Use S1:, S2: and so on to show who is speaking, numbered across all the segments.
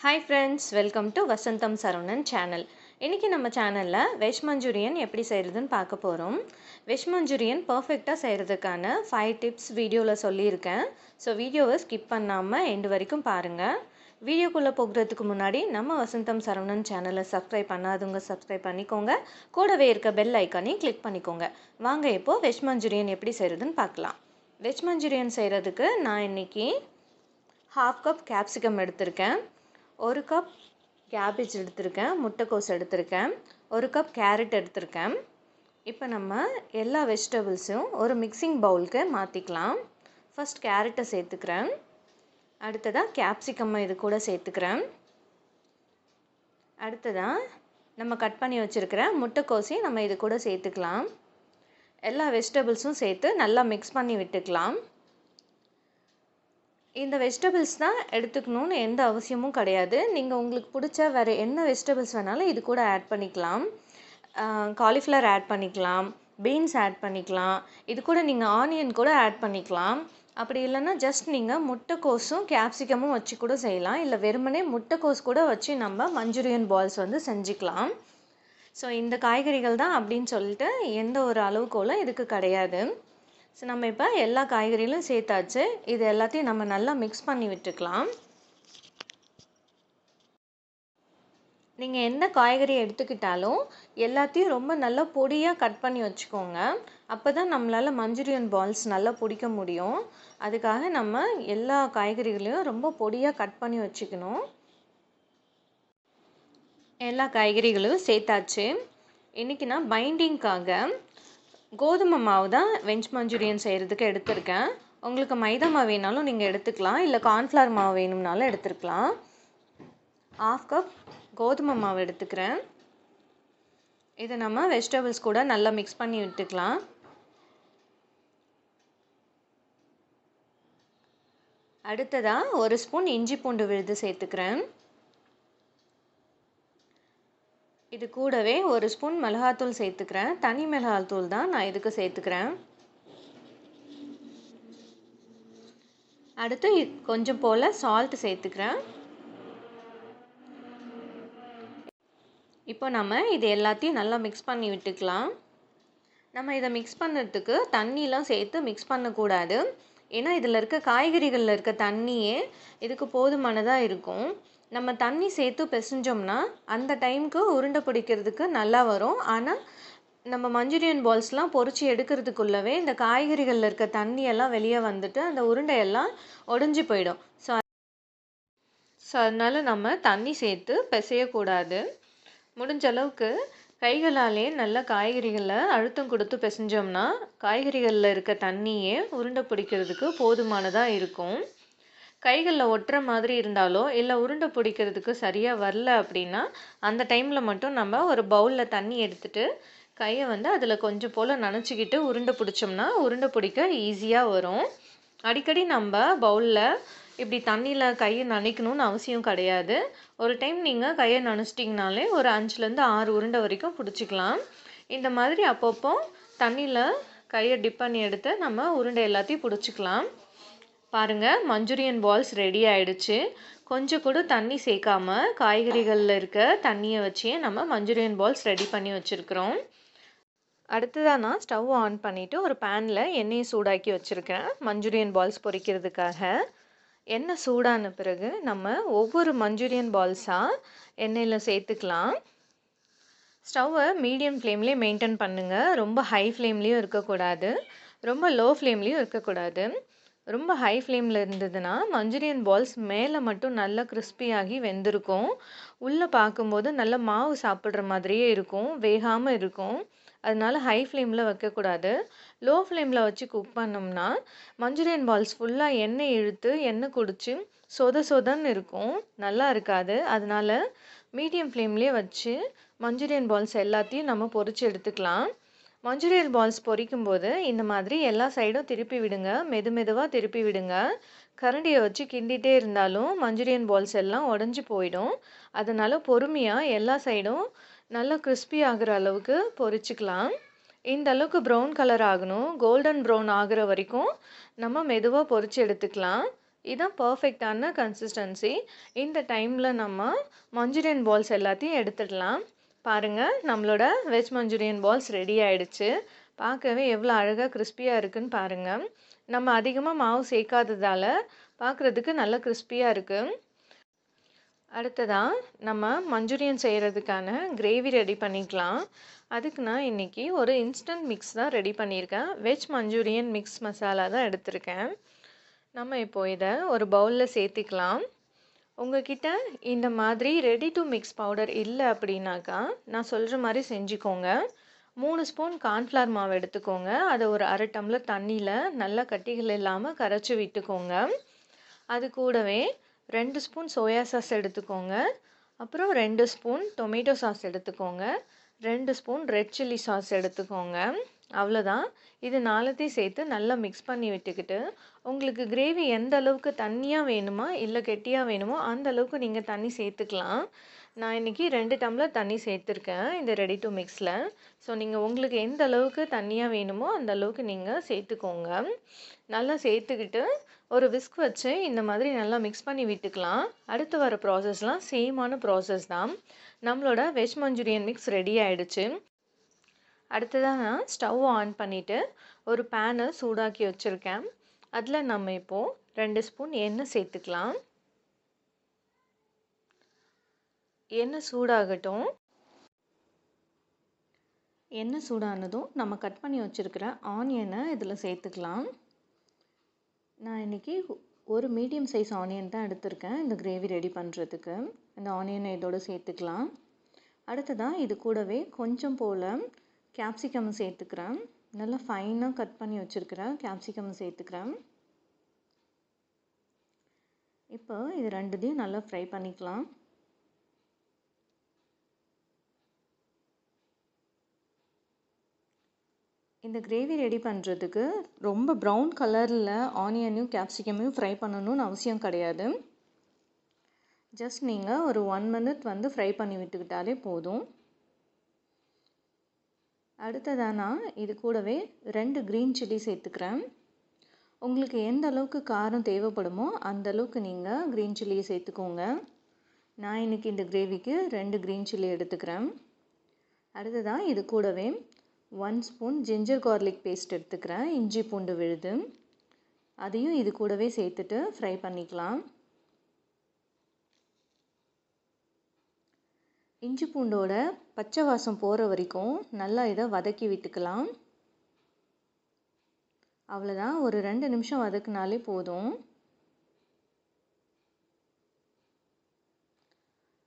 S1: Hi friends, welcome to Vasantham Saravanan channel. இன்றைக்கி நம்ம சேனலில் வெஜ் மஞ்சூரியன் எப்படி செய்கிறதுன்னு பார்க்க போகிறோம். வெஜ் மஞ்சூரியன் பர்ஃபெக்டாக செய்கிறதுக்கான 5 டிப்ஸ் வீடியோவில் சொல்லியிருக்கேன். ஸோ வீடியோவை ஸ்கிப் பண்ணாமல் எண்டு வரைக்கும் பாருங்கள். வீடியோக்குள்ளே போகிறதுக்கு முன்னாடி நம்ம வசந்தம் சரவணன் சேனலை சப்ஸ்கிரைப் பண்ணாதவங்க சப்ஸ்கிரைப் பண்ணிக்கோங்க. கூடவே இருக்க பெல் ஐக்கானையும் கிளிக் பண்ணிக்கோங்க. வாங்க இப்போது வெஜ் மஞ்சூரியன் எப்படி செய்கிறதுன்னு பார்க்கலாம். வெஜ் மஞ்சூரியன் செய்கிறதுக்கு நான் இன்றைக்கி 1/2 கப் கேப்சிகம் எடுத்திருக்கேன், 1 கப் கேபேஜ் எடுத்திருக்கேன், முட்டைக்கோஸ் எடுத்திருக்கேன், 1 கப் கேரட் எடுத்திருக்கேன். இப்போ நம்ம எல்லா வெஜிடபிள்ஸும் ஒரு மிக்சிங் பவுலுக்கு மாற்றிக்கலாம். ஃபஸ்ட் கேரட்டை சேர்த்துக்கிறேன், அடுத்ததாக கேப்சிகம்மை இது கூட சேர்த்துக்கிறேன், அடுத்ததாக நம்ம கட் பண்ணி வச்சுருக்கிற முட்டைக்கோஸையும் நம்ம இது கூட சேர்த்துக்கலாம். எல்லா வெஜிடபிள்ஸும் சேர்த்து நல்லா மிக்ஸ் பண்ணி விட்டுக்கலாம். இந்த வெஜிடபிள்ஸ் தான் எடுத்துக்கணும்னு எந்த அவசியமும் கிடையாது. நீங்கள் உங்களுக்கு பிடிச்ச வேறு என்ன வெஜிடபிள்ஸ் வேணாலும் இது கூட ஆட் பண்ணிக்கலாம். காலிஃப்ளவர் ஆட் பண்ணிக்கலாம், பீன்ஸ் ஆட் பண்ணிக்கலாம், இது கூட நீங்கள் ஆனியன் கூட ஆட் பண்ணிக்கலாம். அப்படி இல்லைன்னா ஜஸ்ட் நீங்கள் முட்டைக்கோஸும் கேப்சிகமும் வச்சு கூட செய்யலாம். இல்லை வெறுமனே முட்டைக்கோஸ் கூட வச்சு நம்ம மஞ்சூரியன் பால்ஸ் செஞ்சுக்கலாம். ஸோ இந்த காய்கறிகள் தான் அப்படின்னு சொல்லிட்டு எந்த ஒரு அளவுக்கோலும் இதுக்கு கிடையாது. ஸோ நம்ம இப்போ எல்லா காய்கறிகளும் சேர்த்தாச்சு. இது எல்லாத்தையும் நம்ம நல்லா மிக்ஸ் பண்ணி விட்டுக்கலாம். நீங்கள் எந்த காய்கறி எடுத்துக்கிட்டாலும் எல்லாத்தையும் ரொம்ப நல்லா பொடியாக கட் பண்ணி வச்சுக்கோங்க. அப்போ தான் நம்மளால் மஞ்சூரியன் பால்ஸ் நல்லா பிடிக்க முடியும். அதுக்காக நம்ம எல்லா காய்கறிகளையும் ரொம்ப பொடியாக கட் பண்ணி வச்சுக்கணும். எல்லா காய்கறிகளும் சேர்த்தாச்சு. இன்றைக்கி நான் பைண்டிங்காக கோதுமை மாவு தான் வெஜ் மஞ்சூரியன் செய்கிறதுக்கு எடுத்திருக்கேன். உங்களுக்கு மைதா மாவு வேணாலும் நீங்கள் எடுத்துக்கலாம், இல்லை கார்ன்ஃப்ளவர் மாவு வேணும்னாலும் எடுத்துக்கலாம். 1/2 கப் கோதுமை மாவு எடுத்துக்கிறேன். இதை நம்ம வெஜிடபிள்ஸ் கூட நல்லா மிக்ஸ் பண்ணி விட்டுக்கலாம். அடுத்ததாக 1 ஸ்பூன் இஞ்சி பூண்டு விழுது சேர்த்துக்கிறேன். இது கூடவே 1 ஸ்பூன் மிளகாத்தூள் சேர்த்துக்கிறேன். தனி மிளகாத்தூள் தான் நான் இதுக்கு சேர்த்துக்கிறேன். அடுத்து கொஞ்சம் போல் சால்ட் சேர்த்துக்கிறேன். இப்போ நம்ம இது எல்லாத்தையும் நல்லா மிக்ஸ் பண்ணி விட்டுக்கலாம். நம்ம இதை மிக்ஸ் பண்ணுறதுக்கு தண்ணிலாம் சேர்த்து மிக்ஸ் பண்ணக்கூடாது. ஏன்னா இதில் இருக்க காய்கறிகளில் இருக்க தண்ணியே இதுக்கு போதுமானதாக இருக்கும். நம்ம தண்ணி சேர்த்து பிசைஞ்சோம்னா அந்த டைமுக்கு உருண்டை பிடிக்கிறதுக்கு நல்லா வரும். ஆனால் நம்ம மஞ்சூரியன் பால்ஸ்லாம் பொரிச்சு எடுக்கிறதுக்குள்ளவே இந்த காய்கறிகளில் இருக்க தண்ணியெல்லாம் வெளியே வந்துட்டு அந்த உருண்டையெல்லாம் உடஞ்சி போயிடும். ஸோ அதனால் நம்ம தண்ணி சேர்த்து பிசையக்கூடாது. முடிஞ்ச அளவுக்கு கைகளாலே நல்ல காய்கறிகளை அழுத்தம் கொடுத்து பிசைஞ்சோம்னா காய்கறிகளில் இருக்க தண்ணியே உருண்டை பிடிக்கிறதுக்கு போதுமானதாக இருக்கும். கைகளில் ஒட்டுற மாதிரி இருந்தாலோ இல்லை உருண்டை பிடிக்கிறதுக்கு சரியாக வரல அப்படின்னா அந்த டைமில் மட்டும் நம்ம ஒரு பவுலில் தண்ணி எடுத்துகிட்டு கையை அதில் கொஞ்சம் போல் நனைச்சிக்கிட்டு உருண்டை பிடிச்சோம்னா உருண்டை பிடிக்க ஈஸியாக வரும். அடிக்கடி நம்ம பவுலில் இப்படி தண்ணியில் கையை நனைக்கணும்னு அவசியம் கிடையாது. ஒரு டைம் நீங்கள் கையை நனைச்சிட்டிங்கனாலே ஒரு 5லேருந்து 6 உருண்டை வரைக்கும் பிடிச்சிக்கலாம். இந்த மாதிரி அப்பப்போ தண்ணியில் கையை டிப் பண்ணி எடுத்து நம்ம உருண்டை எல்லாத்தையும் பிடிச்சிக்கலாம். பாருங்கள், மஞ்சூரியன் பால்ஸ் ரெடி ஆகிடுச்சு. கொஞ்சம் கூட தண்ணி சேர்க்காம காய்கறிகளில் இருக்க தண்ணியை வச்சே நம்ம மஞ்சூரியன் பால்ஸ் ரெடி பண்ணி வச்சுருக்கிறோம். அடுத்ததாக நான் ஸ்டவ் ஆன் பண்ணிவிட்டு ஒரு பேனில் எண்ணெயை சூடாக்கி வச்சுருக்கேன் மஞ்சூரியன் பால்ஸ் பொரிக்கிறதுக்காக. எண்ணெய் சூடான பிறகு நம்ம ஒவ்வொரு மஞ்சூரியன் பால்ஸாக எண்ணெயில் சேர்த்துக்கலாம். ஸ்டவ்வை மீடியம் ஃப்ளேம்லேயே மெயின்டைன் பண்ணுங்கள். ரொம்ப ஹை ஃப்ளேம்லேயும் இருக்கக்கூடாது, ரொம்ப லோ ஃப்ளேம்லேயும் இருக்கக்கூடாது. ரொம்ப ஹை ஃப்ளேமில் இருந்ததுன்னா மஞ்சூரியன் பால்ஸ் மேலே மட்டும் நல்லா கிறிஸ்பியாகி வெந்திருக்கும். உள்ளே பார்க்கும்போது நல்ல மாவு சாப்பிட்ற மாதிரியே இருக்கும், வேகாமல் இருக்கும். அதனால ஹை ஃப்ளேமில் வைக்கக்கூடாது. லோ ஃப்ளேமில் வச்சு குக் பண்ணோம்னா மஞ்சூரியன் பால்ஸ் ஃபுல்லாக எண்ணெய் இழுத்து எண்ணெய் குடிச்சு சொதன்னு இருக்கும், நல்லா இருக்காது. அதனால் மீடியம் ஃப்ளேம்லேயே வச்சு மஞ்சூரியன் பால்ஸ் எல்லாத்தையும் நம்ம பொரிச்சு எடுத்துக்கலாம். மஞ்சூரியன் பால்ஸ் பொரிக்கும்போது இந்த மாதிரி எல்லா சைடும் திருப்பி விடுங்க, மெதுவாக திருப்பி விடுங்க. கரண்டியை வச்சு கிண்டிகிட்டே இருந்தாலும் மஞ்சூரியன் பால்ஸ் எல்லாம் உடஞ்சி போயிடும். அதனால் பொறுமையாக எல்லா சைடும் நல்லா கிறிஸ்பி ஆகிற அளவுக்கு பொரிச்சுக்கலாம். இந்த அளவுக்கு ப்ரௌன் கலர் ஆகணும், கோல்டன் ப்ரௌன் ஆகிற வரைக்கும் நம்ம மெதுவாக பொரிச்சு எடுத்துக்கலாம். இதான் பர்ஃபெக்டான கன்சிஸ்டன்சி. இந்த டைமில் நம்ம மஞ்சூரியன் பால்ஸ் எல்லாத்தையும் எடுத்துடலாம். பாருங்கள், நம்மளோட வெஜ் மஞ்சூரியன் பால்ஸ் ரெடி ஆகிடுச்சு. பார்க்கவே எவ்வளோ அழகாக கிறிஸ்பியாக இருக்குன்னு பாருங்கள். நம்ம அதிகமாக மாவு சேர்க்காததால் பார்க்குறதுக்கு நல்லா கிறிஸ்பியாக இருக்குது. அடுத்ததாக நம்ம மஞ்சூரியன் செய்கிறதுக்கான கிரேவி ரெடி பண்ணிக்கலாம். அதுக்கு நான் இன்றைக்கி ஒரு இன்ஸ்டன்ட் மிக்ஸ் தான் ரெடி பண்ணியிருக்கேன். வெஜ் மஞ்சூரியன் மிக்ஸ் மசாலா தான் எடுத்திருக்கேன். நம்ம இப்போது இதை ஒரு பவுலில் சேர்த்திக்கலாம். உங்ககிட்ட இந்த மாதிரி ரெடி டு மிக்ஸ் பவுடர் இல்லை அப்படின்னாக்கா நான் சொல்கிற மாதிரி செஞ்சுக்கோங்க. 3 ஸ்பூன் கார்ன்ஃப்ளவர் மாவு எடுத்துக்கோங்க. அதை ஒரு அரை டம்ளர் தண்ணியில் நல்லா கட்டிகள் இல்லாமல் கரைச்சி விட்டுக்கோங்க. அது கூடவே 2 ஸ்பூன் சோயா சாஸ் எடுத்துக்கோங்க. அப்புறம் 2 ஸ்பூன் டொமேட்டோ சாஸ் எடுத்துக்கோங்க. 2 ஸ்பூன் ரெட் சில்லி சாஸ் எடுத்துக்கோங்க. அவ்வளோதான். இது நாலத்தையும் சேர்த்து நல்லா மிக்ஸ் பண்ணி விட்டுக்கிட்டு, உங்களுக்கு கிரேவி எந்த அளவுக்கு தண்ணியாக வேணுமா இல்லை கெட்டியாக வேணுமோ அந்த அளவுக்கு நீங்கள் தண்ணி சேர்த்துக்கலாம். நான் இன்றைக்கி 2 டம்ளர் தண்ணி சேர்த்துருக்கேன் இந்த ரெடி டு மிக்ஸில். ஸோ நீங்கள் உங்களுக்கு எந்த அளவுக்கு தண்ணியாக வேணுமோ அந்த அளவுக்கு நீங்கள் சேர்த்துக்கோங்க. நல்லா சேர்த்துக்கிட்டு ஒரு விஸ்க் வச்சு இந்த மாதிரி நல்லா மிக்ஸ் பண்ணி விட்டுக்கலாம். அடுத்து வர ப்ராசஸ்லாம் சேமான ப்ராசஸ் தான். நம்மளோட வெஜ் மஞ்சூரியன் மிக்ஸ் ரெடி ஆகிடுச்சு. அடுத்ததாக நான் ஸ்டவ் ஆன் பண்ணிவிட்டு ஒரு பேனை சூடாக்கி வச்சுருக்கேன். அதில் நம்ம இப்போது 2 ஸ்பூன் எண்ணெய் சேர்த்துக்கலாம். எண்ணெய் சூடாகட்டும். எண்ணெய் சூடானதும் நம்ம கட் பண்ணி வச்சுருக்கிற ஆனியனை இதில் சேர்த்துக்கலாம். நான் இன்றைக்கி ஒரு மீடியம் சைஸ் ஆனியன் தான் எடுத்திருக்கேன் இந்த கிரேவி ரெடி பண்ணுறதுக்கு. இந்த ஆனியனை இதோடு சேர்த்துக்கலாம். அடுத்ததாக இது கூடவே கொஞ்சம் போல் கேப்சிகம் சேர்த்துக்கிறேன். நல்லா ஃபைனாக கட் பண்ணி வச்சுருக்கிறேன் கேப்சிகம் சேர்த்துக்கிறேன். இப்போ இது ரெண்டுத்தையும் நல்லா ஃப்ரை பண்ணிக்கலாம். இந்த கிரேவி ரெடி பண்ணுறதுக்கு ரொம்ப ப்ரௌன் கலரில் ஆனியனையும் கேப்சிகமையும் ஃப்ரை பண்ணணும்னு அவசியம் கிடையாது. ஜஸ்ட் நீங்கள் ஒரு 1 மினிட் ஃப்ரை பண்ணி விட்டுக்கிட்டாலே போதும். அடுத்ததாக நான் இது கூடவே 2 க்ரீன் சில்லி சேர்த்துக்கிறேன். உங்களுக்கு எந்த அளவுக்கு காரம் தேவைப்படுமோ அந்த அளவுக்கு நீங்கள் க்ரீன் சில்லியை சேர்த்துக்கோங்க. நான் இன்றைக்கி இந்த கிரேவிக்கு 2 க்ரீன் சில்லி எடுத்துக்கிறேன். அடுத்ததாக இது கூடவே 1 ஸ்பூன் ஜிஞ்சர் கார்லிக் பேஸ்ட் எடுத்துக்கிறேன். இஞ்சி பூண்டு விழுது அதையும் இது கூடவே சேர்த்துட்டு ஃப்ரை பண்ணிக்கலாம். இஞ்சி பூண்டோட பச்சை வாசம் போகிற வரைக்கும் நல்லா இதை வதக்கி விட்டுக்கலாம். அவ்வளோதான், ஒரு 2 நிமிஷம் வதக்குனாலே போதும்.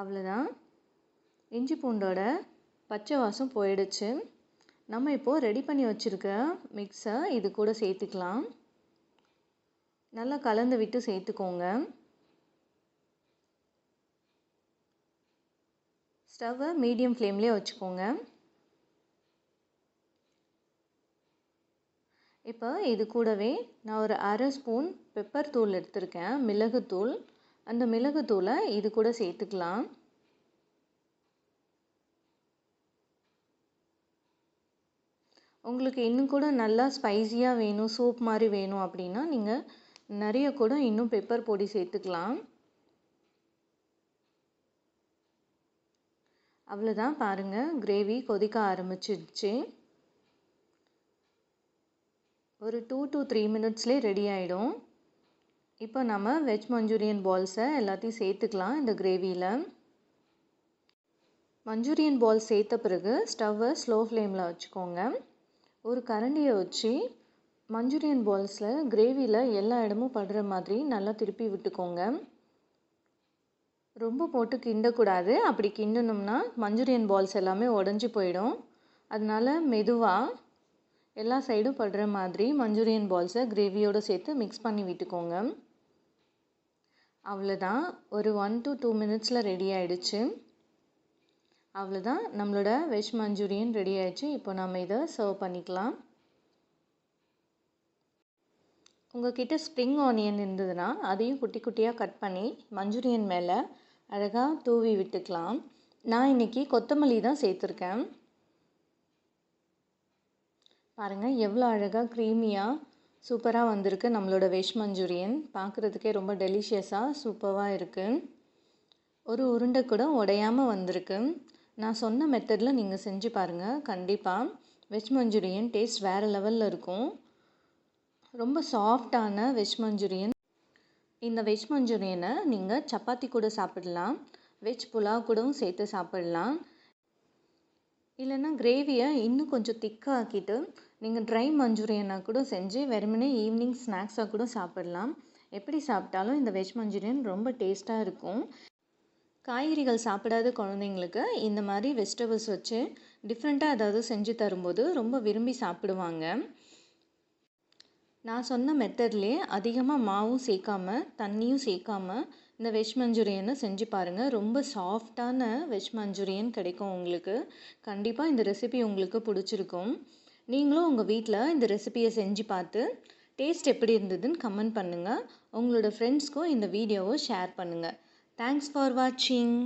S1: அவ்வளோதான், இஞ்சி பூண்டோட பச்சை வாசம் போயிடுச்சு. நம்ம இப்போது ரெடி பண்ணி வச்சுருக்க மிக்ஸை இது கூட சேர்த்துக்கலாம். நல்லா கலந்து விட்டு சேர்த்துக்கோங்க. ஸ்டவ்வை மீடியம் ஃப்ளேம்லேயே வச்சுக்கோங்க. இப்போ இது கூடவே நான் ஒரு அரை ஸ்பூன் பெப்பர் தூள் எடுத்திருக்கேன், மிளகுத்தூள். அந்த மிளகுத்தூளை இது கூட சேர்த்துக்கலாம். உங்களுக்கு இன்னும் கூட நல்லா ஸ்பைஸியாக வேணும், சூப் மாதிரி வேணும் அப்படின்னா நீங்கள் நிறைய கூட இன்னும் பெப்பர் பொடி சேர்த்துக்கலாம். அவ்வளோதான், பாருங்கள் கிரேவி கொதிக்க ஆரம்பிச்சிடுச்சு. ஒரு 2 to 3 மினிட்ஸ்லேயே ரெடி ஆகிடும். இப்போ நம்ம வெஜ் மஞ்சூரியன் பால்ஸை எல்லாத்தையும் சேர்த்துக்கலாம் இந்த கிரேவியில். மஞ்சூரியன் பால்ஸ் சேர்த்த பிறகு ஸ்டவ்வை ஸ்லோ ஃப்ளேமில் வச்சுக்கோங்க. ஒரு கரண்டியை வச்சு மஞ்சூரியன் பால்ஸில் கிரேவியில் எல்லா இடமும் படுற மாதிரி நல்லா திருப்பி விட்டுக்கோங்க. ரொம்ப போட்டு கிண்டக்கூடாது. அப்படி கிண்டணும்னா மஞ்சூரியன் பால்ஸ் எல்லாமே உடஞ்சி போயிடும். அதனால் மெதுவாக எல்லா சைடும் படுற மாதிரி மஞ்சூரியன் பால்ஸை கிரேவியோடு சேர்த்து மிக்ஸ் பண்ணி விட்டுக்கோங்க. அவ்வளோதான், ஒரு 1 to 2 மினிட்ஸில் ரெடி ஆகிடுச்சு. அவ்வளோதான், நம்மளோட வெஜ் மஞ்சூரியன் ரெடி ஆகிடுச்சு. இப்போ நம்ம இதை சர்வ் பண்ணிக்கலாம். உங்கள்கிட்ட ஸ்ப்ரிங் ஆனியன் இருந்ததுன்னா அதையும் குட்டி குட்டியாக கட் பண்ணி மஞ்சூரியன் மேலே அழகாக தூவி விட்டுக்கலாம். நான் இன்றைக்கி கொத்தமல்லி தான் சேர்த்துருக்கேன். பாருங்கள் எவ்வளோ அழகாக க்ரீமியாக சூப்பராக வந்திருக்கு நம்மளோட வெஜ் மஞ்சூரியன். பார்க்குறதுக்கே ரொம்ப டெலிஷியஸாக சூப்பராக இருக்குது. ஒரு உருண்டை கூட உடையாமல் வந்திருக்கு. நான் சொன்ன மெத்தடில் நீங்கள் செஞ்சு பாருங்கள். கண்டிப்பாக வெஜ் மஞ்சூரியன் டேஸ்ட் வேறு லெவலில் இருக்கும். ரொம்ப சாஃப்டான வெஜ் மஞ்சூரியன். இந்த வெஜ் மஞ்சூரியனை நீங்கள் சப்பாத்தி கூட சாப்பிடலாம், வெஜ் புலாவ் கூடவும் சேர்த்து சாப்பிடலாம். இல்லைன்னா கிரேவியை இன்னும் கொஞ்சம் திக்காக ஆக்கிட்டு நீங்கள் ட்ரை மஞ்சூரியனாக கூட செஞ்சு வெறுமனே ஈவினிங் ஸ்நாக்ஸாக கூட சாப்பிடலாம். எப்படி சாப்பிட்டாலும் இந்த வெஜ் மஞ்சூரியன் ரொம்ப டேஸ்ட்டாக இருக்கும். காய்கறிகள் சாப்பிடாத குழந்தைங்களுக்கு இந்த மாதிரி வெஜிடபிள்ஸ் வச்சு டிஃப்ரெண்ட்டாக ஏதாவது செஞ்சு தரும்போது ரொம்ப விரும்பி சாப்பிடுவாங்க. நான் சொன்ன மெத்தட்லேயே அதிகமாக மாவும் சேர்க்காம தண்ணியும் சேர்க்காம இந்த வெஜ் மஞ்சூரியனை செஞ்சு பாருங்கள். ரொம்ப சாஃப்டான வெஜ் மஞ்சூரியன் கிடைக்கும் உங்களுக்கு. கண்டிப்பாக இந்த ரெசிபி உங்களுக்கு பிடிச்சிருக்கும். நீங்களும் உங்கள் வீட்டில் இந்த ரெசிபியை செஞ்சு பார்த்து டேஸ்ட் எப்படி இருந்ததுன்னு கமெண்ட் பண்ணுங்கள். உங்களோட ஃப்ரெண்ட்ஸ்க்கும் இந்த வீடியோவை ஷேர் பண்ணுங்கள். தேங்க்ஸ் ஃபார் வாட்சிங்.